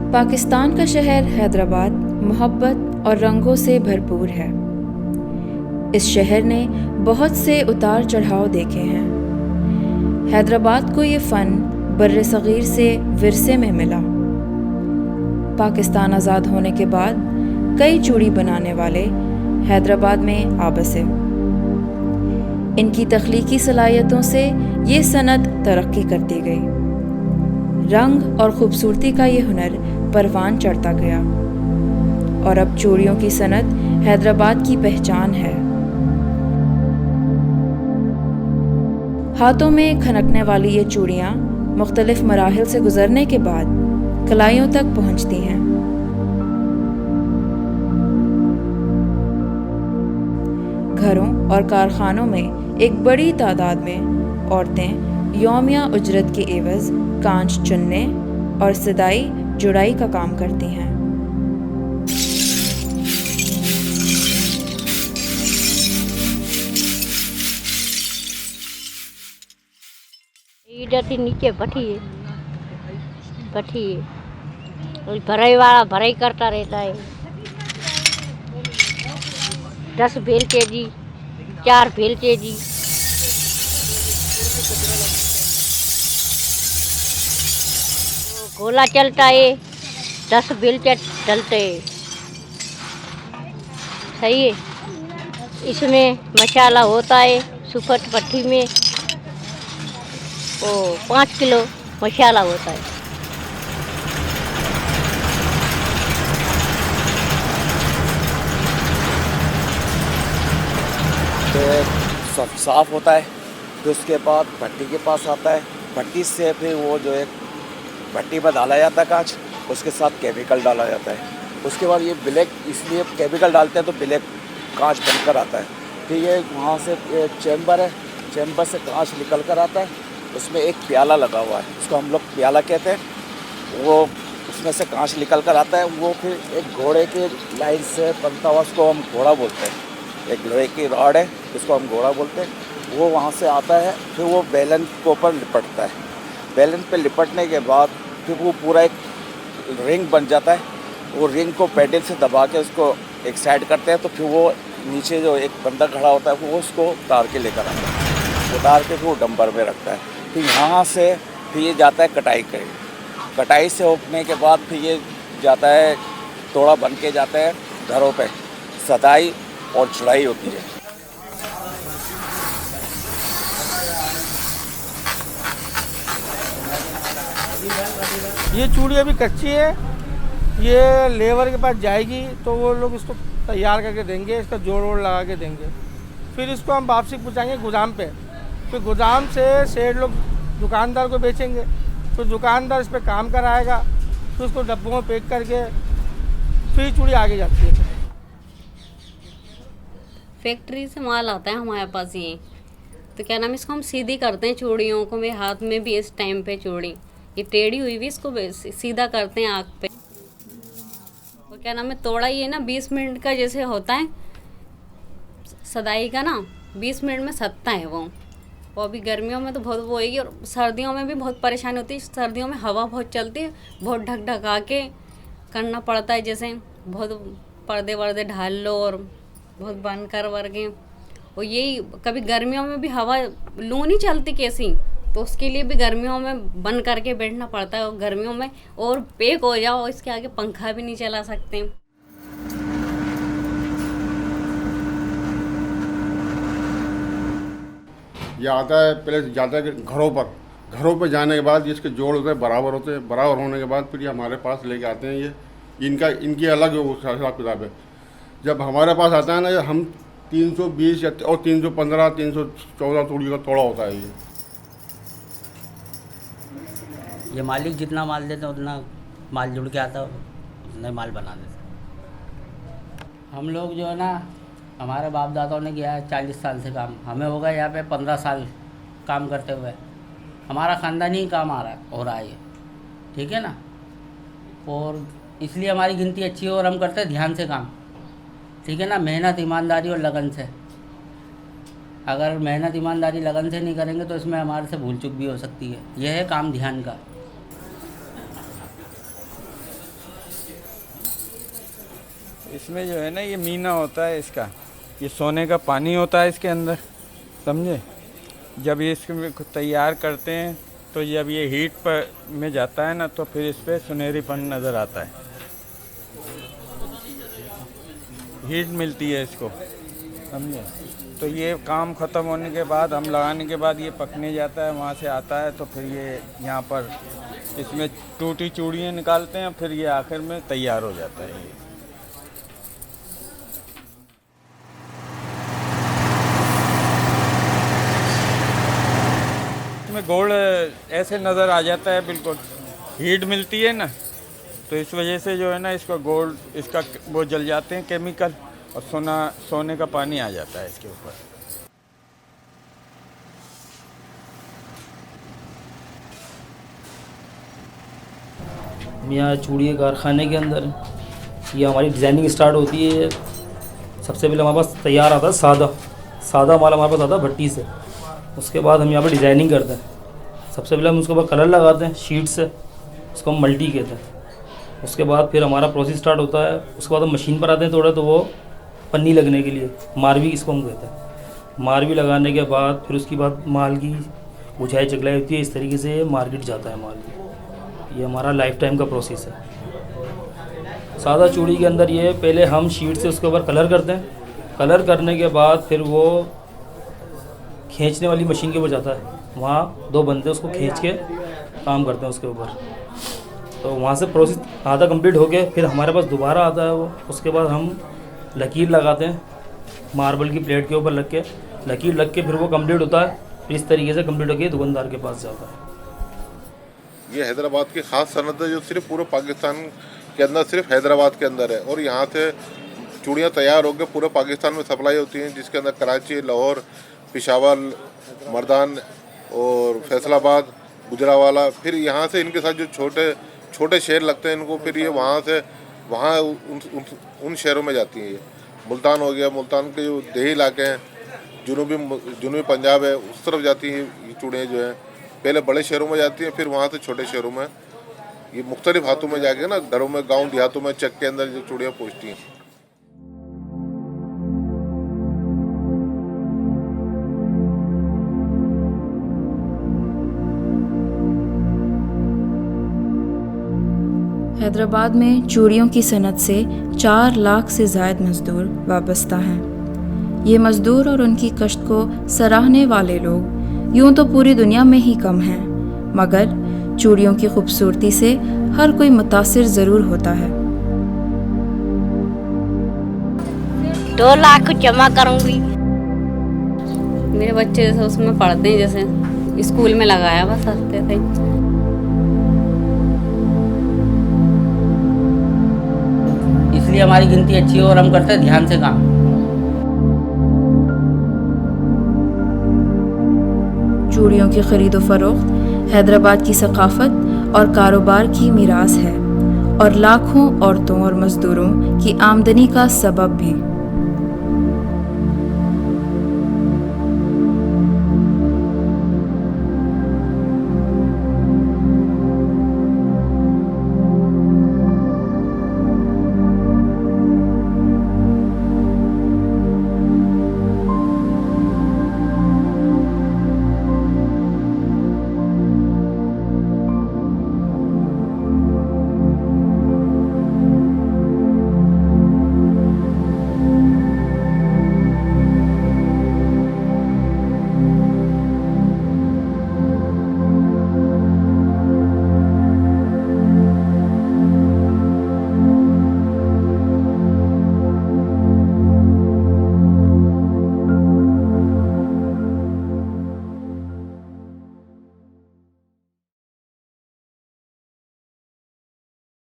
पाकिस्तान का शहर हैदराबाद मोहब्बत और रंगों से भरपूर है। इस शहर ने बहुत से उतार चढ़ाव देखे हैं। हैदराबाद को ये फ़न बर्र-ए-सग़ीर से विरसे में मिला। पाकिस्तान आज़ाद होने के बाद कई चूड़ी बनाने वाले हैदराबाद में आ बसे। इनकी तख्लीकी सलाहियतों से ये सनत तरक्की करती गई। रंग और ख़ूबसूरती का ये हुनर परवान चढ़ता गया और अब चूड़ियों की सनत हैदराबाद की पहचान है। हाथों में खनकने वाली ये चूड़ियाँ मुख्तलिफ मराहिल से गुजरने के बाद कलाइयों तक पहुँचती हैं। घरों और कारखानों में एक बड़ी तादाद में औरतें यौमिया उजरत के एवज़ कांच चुनने और सिदाई जुड़ाई का काम करती हैं। इधर नीचे भट्टी है, भराई वाला भराई करता रहता है। 10 बेलचे जी, 4 बेलचे जी। गोला चलता है, 10 बेलचे चलते हैं। सही है। इसमें मसाला होता है सुपट भट्टी में, वो 5 किलो मसाला होता है। तो साफ़ होता है, फिर उसके बाद भट्टी के पास आता है। भट्टी से फिर वो जो है भट्टी में डाला जाता है कांच, उसके साथ केमिकल डाला जाता है। उसके बाद ये ब्लैक, इसलिए केमिकल डालते हैं तो ब्लैक कांच बनकर आता है। फिर ये वहाँ से चैम्बर है, चैम्बर से कांच निकल कर आता है। उसमें एक प्याला लगा हुआ है, उसको हम लोग प्याला कहते हैं। वो उसमें से कांच निकल कर आता है। वो फिर एक घोड़े के लाइन से बनता हुआ, उसको हम घोड़ा बोलते हैं। एक लोहे की रॉड है, इसको हम घोड़ा बोलते हैं। वो वहाँ से आता है, फिर वो बेलन के ऊपर लिपटता है। बेलन पे लिपटने के बाद फिर वो पूरा एक रिंग बन जाता है। वो रिंग को पैडल से दबा के उसको एक साइड करते हैं, तो फिर वो नीचे जो एक बंदा खड़ा होता है वो उसको उतार के लेकर आता है। उतार के फिर वो डंपर में रखता है। फिर यहाँ से फिर ये जाता है कटाई के। कटाई से होने के बाद फिर ये जाता है, तोड़ा बन के जाता है घरों पे। सदाई और चुड़ाई होती है। ये चूड़ी अभी कच्ची है, ये लेबर के पास जाएगी तो वो लोग इसको तैयार करके देंगे, इसका जोड़ वोड़ लगा के देंगे। फिर इसको हम वापसी पहुँचाएंगे गोदाम पे। फिर गोदाम से सेठ लोग दुकानदार को बेचेंगे। फिर दुकानदार इस पर काम कराएगा, फिर उसको डब्बों में पैक करके फिर चूड़ी आगे जाती है। फैक्ट्री से माल आता है हमारे पास ये, तो क्या नाम, इसको हम सीधी करते हैं चूड़ियों को। मेरे हाथ में भी इस टाइम पे चूड़ी ये टेढ़ी हुई भी, इसको सीधा करते हैं आग पे। और क्या नाम है, तोड़ा ये ना 20 मिनट का जैसे होता है सदाई का ना, 20 मिनट में सत्ता है वो। अभी गर्मियों में तो बहुत वो होगी, और सर्दियों में भी बहुत परेशानी होती है। सर्दियों में हवा बहुत चलती है, बहुत ढक ढका के करना पड़ता है। जैसे बहुत पर्दे वर्दे ढाल लो और बहुत बंद कर वर्गे। और यही कभी गर्मियों में भी हवा लू नहीं चलती कैसी, तो उसके लिए भी गर्मियों में बंद करके बैठना पड़ता है। और गर्मियों में और पैक हो जाओ, इसके आगे पंखा भी नहीं चला सकते। ये आता है, पहले जाता है घरों पर जाने के बाद इसके जोड़ होते हैं, बराबर होते हैं। बराबर होने के बाद फिर ये हमारे पास लेके आते हैं। ये इनकी अलग हिसाब किताब है। जब हमारे पास आता है ना, ये हम 320 और 315 314 चूड़ी का तोड़ा होता है। ये मालिक जितना माल देते हैं उतना माल जुड़ के आता है, उतना माल बना देते हैं। हम लोग जो है ना, हमारे बाप दादाओं ने किया है 40 साल से काम। हमें हो गया यहाँ पे 15 साल काम करते हुए। हमारा ख़ानदानी ही काम हो रहा है ये, ठीक है ना। और इसलिए हमारी गिनती अच्छी है और हम करते हैं ध्यान से काम, ठीक है ना, मेहनत, ईमानदारी और लगन से। अगर मेहनत, ईमानदारी, लगन से नहीं करेंगे तो इसमें हमारे से भूल चूक भी हो सकती है। यह है काम ध्यान का। इसमें जो है ना ये मीना होता है इसका, ये सोने का पानी होता है इसके अंदर, समझे। जब ये इसको तैयार करते हैं तो जब ये हीट पर में जाता है ना तो फिर इस पर सुनहरीपन नज़र आता है, हीट मिलती है इसको, समझे। तो ये काम ख़त्म होने के बाद, हम लगाने के बाद ये पकने जाता है, वहाँ से आता है तो फिर ये यहाँ पर इसमें टूटी चूड़ियाँ निकालते हैं, फिर ये आखिर में तैयार हो जाता है ये। इसमें गोल्ड ऐसे नज़र आ जाता है, बिल्कुल हीट मिलती है ना, तो इस वजह से जो है ना इसका गोल्ड, इसका वो जल जाते हैं केमिकल, और सोने का पानी आ जाता है इसके ऊपर। यहाँ चूड़ी के कारखाने के अंदर ये हमारी डिज़ाइनिंग स्टार्ट होती है। सबसे पहले हमारे पास तैयार आता है सादा माल हमारे पास आता है भट्टी से। उसके बाद हम यहाँ पर डिज़ाइनिंग करते हैं। सबसे पहले हम उसके ऊपर कलर लगाते हैं शीट से, उसको हम मल्टी कहते हैं। उसके बाद फिर हमारा प्रोसेस स्टार्ट होता है। उसके बाद हम मशीन पर आते हैं थोड़ा, तो वो पन्नी लगने के लिए मारवी इसको हम कहते हैं। मारवी लगाने के बाद फिर उसके बाद माल की बुझाई चगलाई होती है। इस तरीके से मार्केट जाता है माल। ये हमारा लाइफ टाइम का प्रोसेस है। सादा चूड़ी के अंदर ये पहले हम शीट से उसके ऊपर कलर करते हैं। कलर करने के बाद फिर वो खींचने वाली मशीन के ऊपर जाता है। वहाँ 2 बंदे उसको खींच के काम करते हैं उसके ऊपर। तो वहाँ से प्रोसेस आधा कंप्लीट हो गया, फिर हमारे पास दोबारा आता है वो। उसके बाद हम लकीर लगाते हैं मार्बल की प्लेट के ऊपर लग के, लकीर लग के फिर वो कंप्लीट होता है। फिर इस तरीके से कंप्लीट होकर दुकानदार के पास जाता है। ये हैदराबाद की ख़ास सनत है जो सिर्फ पूरे पाकिस्तान के अंदर, सिर्फ हैदराबाद के अंदर है। और यहाँ से चूड़ियाँ तैयार होकर पूरे पाकिस्तान में सप्लाई होती हैं, जिसके अंदर कराची, लाहौर, पेशावर, मर्दान और फैसलाबाद, गुजरावाला। फिर यहाँ से इनके साथ जो छोटे छोटे शहर लगते हैं इनको, फिर ये वहाँ से वहाँ उन शहरों में जाती हैं। ये मुल्तान हो गया, मुल्तान के जो देही इलाके हैं, जुनूबी पंजाब है, उस तरफ जाती हैं ये चूड़ियाँ जो हैं। पहले बड़े शहरों में जाती हैं, फिर वहाँ से छोटे शहरों में, ये मुख्तलिफ हाथों में जाके ना घरों में, गांव देहातों में, चक के अंदर जो चूड़ियाँ पहुँचती हैं। हैदराबाद में चूड़ियों की सनत से 4 लाख से ज़ायद मज़दूर वाबस्ता हैं। ये मज़दूर और उनकी कष्ट को सराहने वाले लोग यूं तो पूरी दुनिया में ही कम हैं, मगर चूड़ियों की खूबसूरती से हर कोई मुतासिर ज़रूर होता है। 2 लाख जमा करूँगी। मेरे बच्चे जैसे उसमें पढ़ते हैं, जैसे स्कूल में लगाया बस आते थे। इसलिए हमारी गिनती अच्छी है और हम करते हैं ध्यान से काम। चूड़ियों की खरीदो फरोख्त हैदराबाद की सकाफत और कारोबार की मीरास है और लाखों औरतों और मज़दूरों की आमदनी का सबब भी।